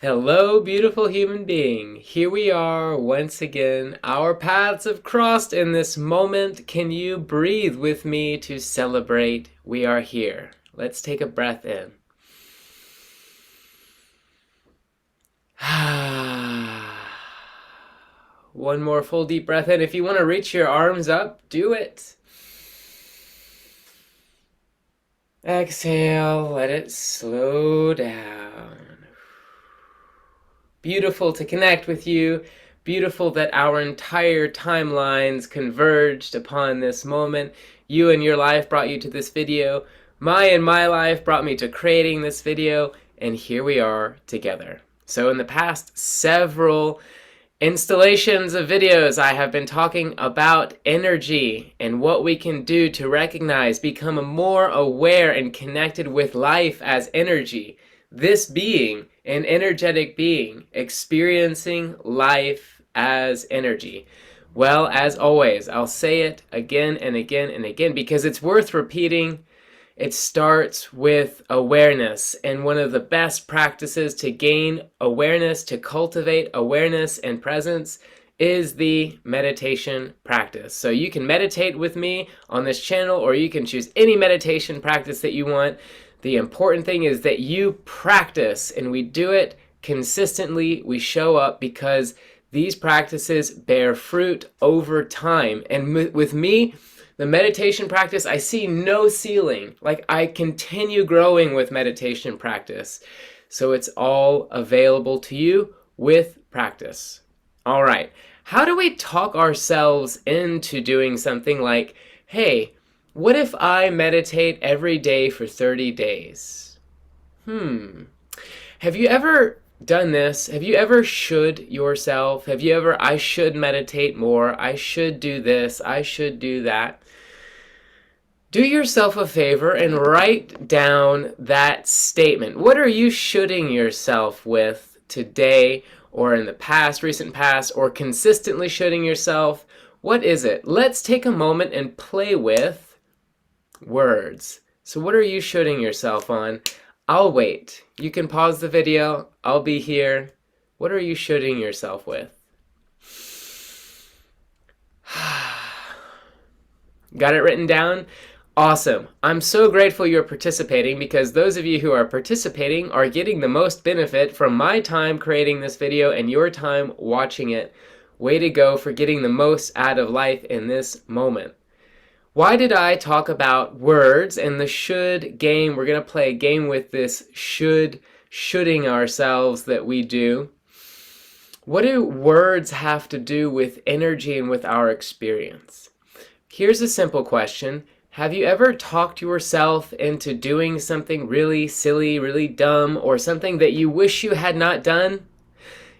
Hello, beautiful human being. Here we are once again. Our paths have crossed in this moment. Can you breathe with me to celebrate? We are here. Let's take a breath in. One more full deep breath in. If you want to reach your arms up, do it. Exhale, let it slow down. Beautiful to connect with you. Beautiful that our entire timelines converged upon this moment. You and your life brought you to this video. My life brought me to creating this video. And here we are together. So in the past several installations of videos, I have been talking about energy and what we can do to recognize, become more aware and connected with life as energy. This being an energetic being, experiencing life as energy. Well, as always, I'll say it again and again and again because it's worth repeating. It starts with awareness, and one of the best practices to gain awareness, to cultivate awareness and presence, is the meditation practice. So you can meditate with me on this channel, or you can choose any meditation practice that you want. The important thing is that you practice, and we do it consistently. We show up because these practices bear fruit over time. And with me, the meditation practice, I see no ceiling. Like, I continue growing with meditation practice. So it's all available to you with practice. All right. How do we talk ourselves into doing something like, hey, what if I meditate every day for 30 days? Have you ever done this? Have you ever should yourself? Have you ever, I should meditate more, I should do this, I should do that? Do yourself a favor and write down that statement. What are you shoulding yourself with today or in the past, recent past, or consistently shoulding yourself? What is it? Let's take a moment and play with words. So what are you shoulding yourself on? I'll wait. You can pause the video. I'll be here. What are you shoulding yourself with? Got it written down? Awesome. I'm so grateful you're participating because those of you who are participating are getting the most benefit from my time creating this video and your time watching it. Way to go for getting the most out of life in this moment. Why did I talk about words and the should game? We're going to play a game with this shoulding ourselves that we do. What do words have to do with energy and with our experience? Here's a simple question. Have you ever talked yourself into doing something really silly, really dumb, or something that you wish you had not done?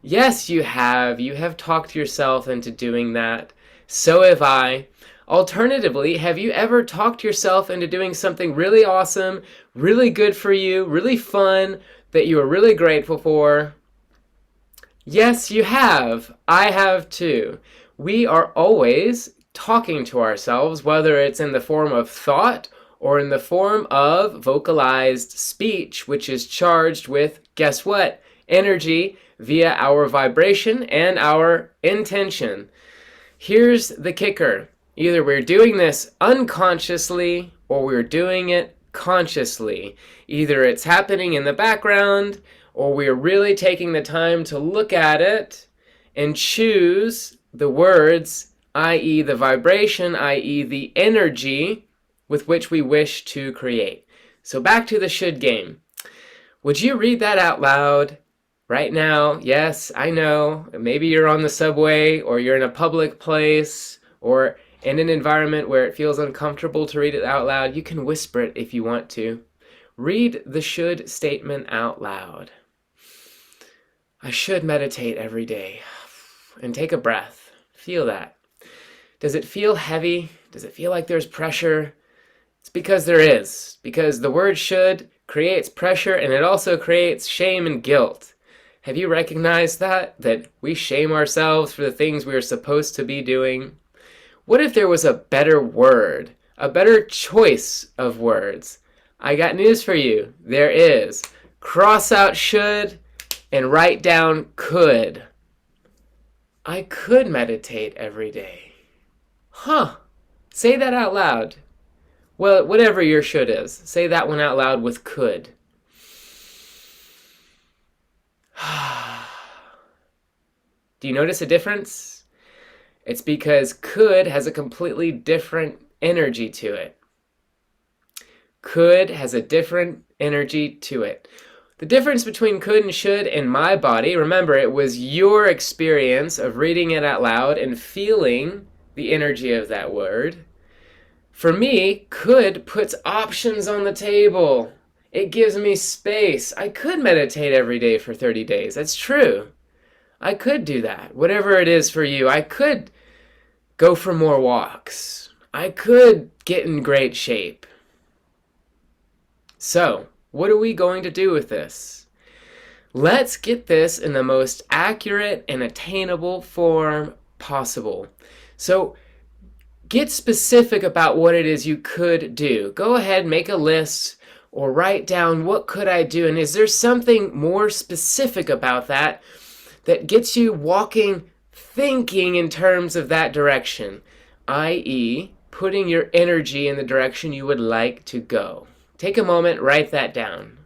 Yes, you have. You have talked yourself into doing that. So have I. Alternatively, have you ever talked yourself into doing something really awesome, really good for you, really fun, that you are really grateful for? Yes, you have. I have too. We are always talking to ourselves, whether it's in the form of thought or in the form of vocalized speech, which is charged with, guess what? Energy via our vibration and our intention. Here's the kicker. Either we're doing this unconsciously or we're doing it consciously. Either it's happening in the background or we're really taking the time to look at it and choose the words, i.e. the vibration, i.e. the energy with which we wish to create. So back to the should game. Would you read that out loud right now? Yes, I know. Maybe you're on the subway or you're in a public place or in an environment where it feels uncomfortable to read it out loud. You can whisper it if you want to. Read the should statement out loud. I should meditate every day. And take a breath. Feel that. Does it feel heavy? Does it feel like there's pressure? It's because there is. Because the word should creates pressure and it also creates shame and guilt. Have you recognized that? That we shame ourselves for the things we are supposed to be doing? What if there was a better word? A better choice of words? I got news for you. There is. Cross out should, and write down could. I could meditate every day. Huh. Say that out loud. Well, whatever your should is, say that one out loud with could. Do you notice a difference? It's because could has a completely different energy to it. Could has a different energy to it. The difference between could and should in my body, remember, it was your experience of reading it out loud and feeling the energy of that word. For me, could puts options on the table. It gives me space. I could meditate every day for 30 days. That's true. I could do that. Whatever it is for you, I could go for more walks. I could get in great shape. So, what are we going to do with this? Let's get this in the most accurate and attainable form possible. So, get specific about what it is you could do. Go ahead, make a list or write down what could I do, and is there something more specific about that that gets you walking, thinking in terms of that direction, i.e., putting your energy in the direction you would like to go. Take a moment, write that down.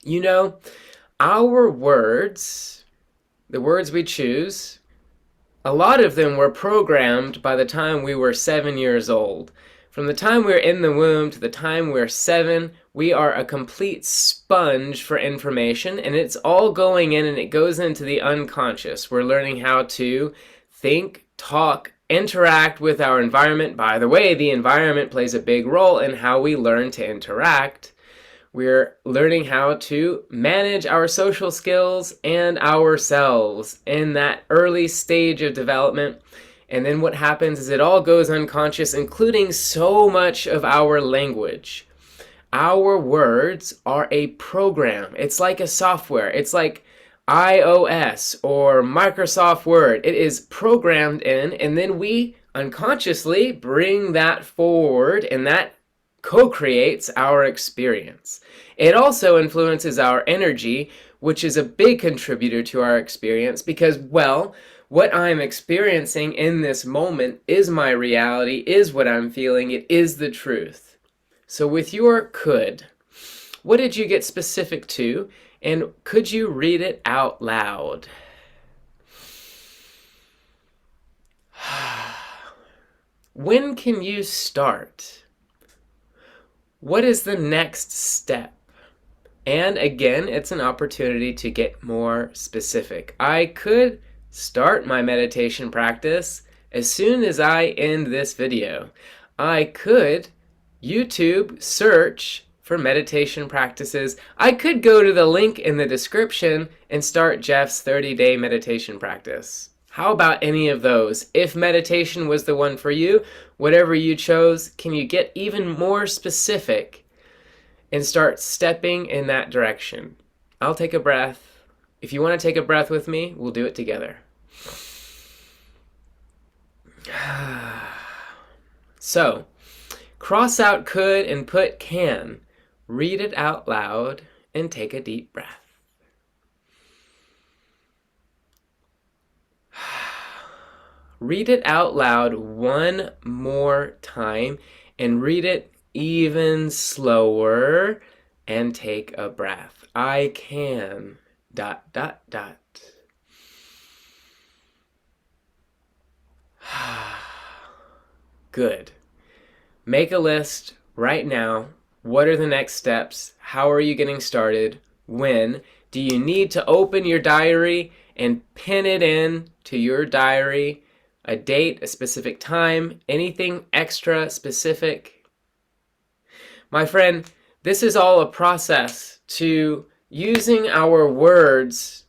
You know, our words, the words we choose, a lot of them were programmed by the time we were 7 years old. From the time we're in the womb to the time we're 7, we are a complete sponge for information, and it's all going in and it goes into the unconscious. We're learning how to think, talk, interact with our environment. By the way, the environment plays a big role in how we learn to interact. We're learning how to manage our social skills and ourselves in that early stage of development. And then what happens is it all goes unconscious, including so much of our language. Our words are a program. It's like a software. It's like iOS or Microsoft Word. It is programmed in, and then we unconsciously bring that forward, and that co-creates our experience. It also influences our energy, which is a big contributor to our experience because, well, what I'm experiencing in this moment is my reality, is what I'm feeling, it is the truth. So with your could, what did you get specific to, and could you read it out loud? When can you start? What is the next step? And again, it's an opportunity to get more specific. I could start my meditation practice as soon as I end this video. I could YouTube search for meditation practices. I could go to the link in the description and start Jeff's 30-day meditation practice. How about any of those? If meditation was the one for you, whatever you chose, can you get even more specific and start stepping in that direction? I'll take a breath. If you want to take a breath with me, we'll do it together. So, cross out could and put can. Read it out loud and take a deep breath. Read it out loud one more time and read it even slower and take a breath. I can ... Good. Make a list right now. What are the next steps? How are you getting started? When? Do you need to open your diary and pin it in to your diary? A date, a specific time, anything extra specific? My friend, this is all a process to using our words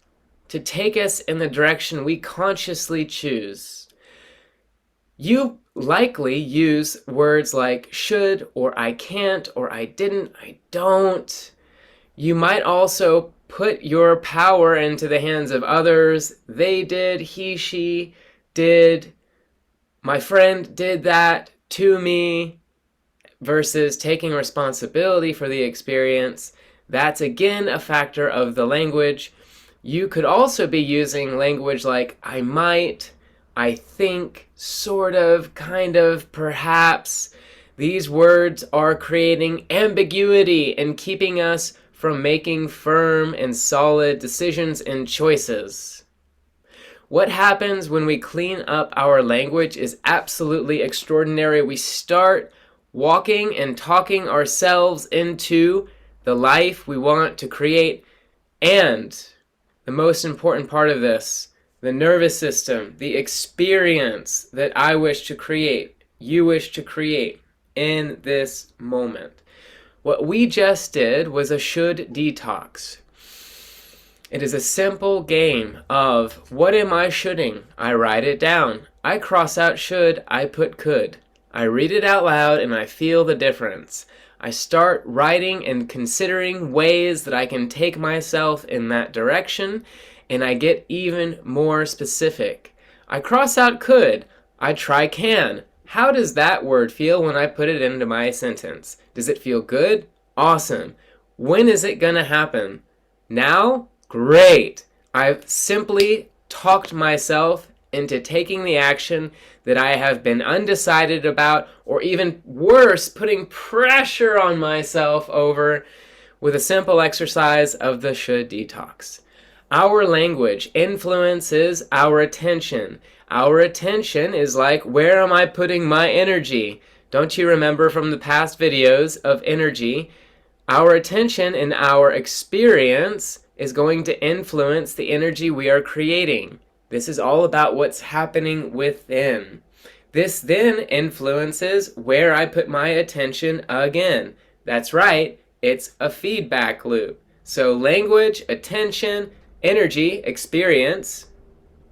to take us in the direction we consciously choose. You likely use words like should, or I can't, or I didn't, I don't. You might also put your power into the hands of others. They did, he, she did, my friend did that to me. versus taking responsibility for the experience. That's again a factor of the language. You could also be using language like I might, I think, sort of, kind of, perhaps. These words are creating ambiguity and keeping us from making firm and solid decisions and choices. What happens when we clean up our language is absolutely extraordinary. We start walking and talking ourselves into the life we want to create. And the most important part of this, the nervous system, the experience that I wish to create, you wish to create in this moment. What we just did was a should detox. It is a simple game of what am I shoulding? I write it down. I cross out should, I put could. I read it out loud and I feel the difference. I start writing and considering ways that I can take myself in that direction, and I get even more specific. I cross out could. I try can. How does that word feel when I put it into my sentence? Does it feel good? Awesome. When is it gonna happen? Now? Great! I've simply talked myself into taking the action that I have been undecided about, or even worse, putting pressure on myself over with a simple exercise of the should detox. Our language influences our attention. Our attention is like, where am I putting my energy? Don't you remember from the past videos of energy? Our attention and our experience is going to influence the energy we are creating. This is all about what's happening within. This then influences where I put my attention again. That's right, it's a feedback loop. So language, attention, energy, experience,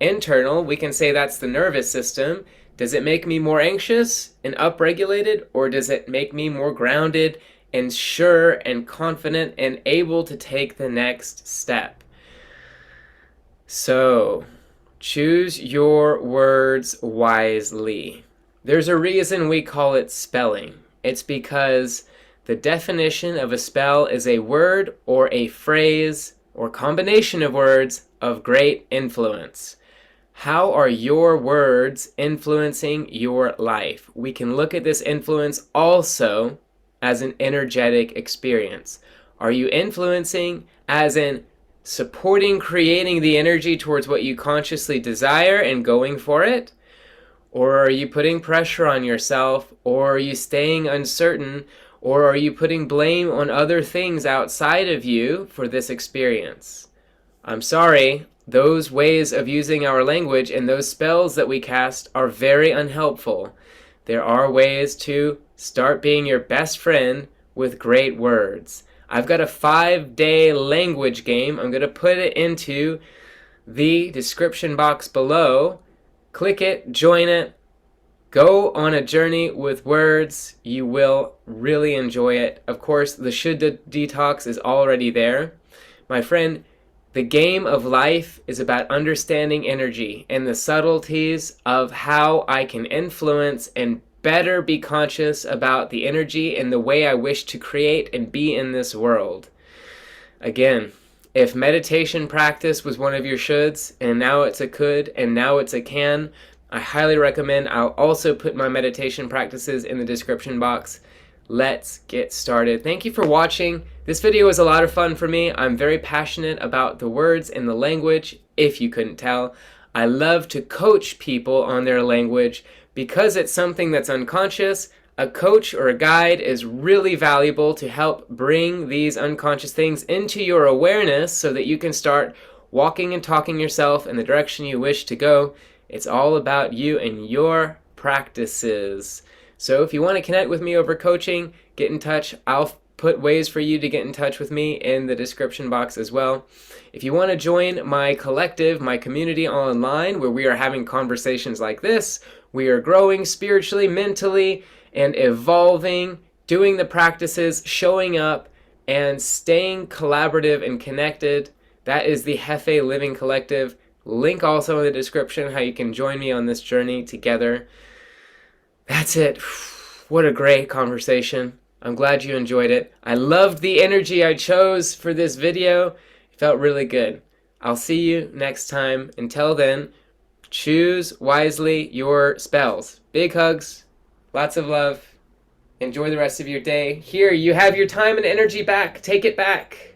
internal, we can say that's the nervous system. Does it make me more anxious and upregulated, or does it make me more grounded and sure and confident and able to take the next step? So, choose your words wisely. There's a reason we call it spelling. It's because the definition of a spell is a word or a phrase or combination of words of great influence. How are your words influencing your life? We can look at this influence also as an energetic experience. Are you influencing as in supporting, creating the energy towards what you consciously desire and going for it? Or are you putting pressure on yourself? Or are you staying uncertain? Or are you putting blame on other things outside of you for this experience? I'm sorry, those ways of using our language and those spells that we cast are very unhelpful. There are ways to start being your best friend with great words. I've got a 5-day language game. I'm going to put it into the description box below. Click it, join it, go on a journey with words. You will really enjoy it. Of course, the should detox is already there. My friend, the game of life is about understanding energy and the subtleties of how I can influence and better be conscious about the energy and the way I wish to create and be in this world. Again, if meditation practice was one of your shoulds, and now it's a could, and now it's a can, I highly recommend. I'll also put my meditation practices in the description box. Let's get started. Thank you for watching. This video was a lot of fun for me. I'm very passionate about the words and the language, if you couldn't tell. I love to coach people on their language because it's something that's unconscious. A coach or a guide is really valuable to help bring these unconscious things into your awareness so that you can start walking and talking yourself in the direction you wish to go. It's all about you and your practices. So if you want to connect with me over coaching, get in touch. I'll put ways for you to get in touch with me in the description box as well. If you want to join my collective, my community online, where we are having conversations like this, we are growing spiritually, mentally, and evolving, doing the practices, showing up, and staying collaborative and connected. That is the Hefe Living Collective. Link also in the description how you can join me on this journey together. That's it. What a great conversation. I'm glad you enjoyed it. I loved the energy I chose for this video. It felt really good. I'll see you next time. Until then, choose wisely your spells. Big hugs. Lots of love. Enjoy the rest of your day. Here, you have your time and energy back. Take it back.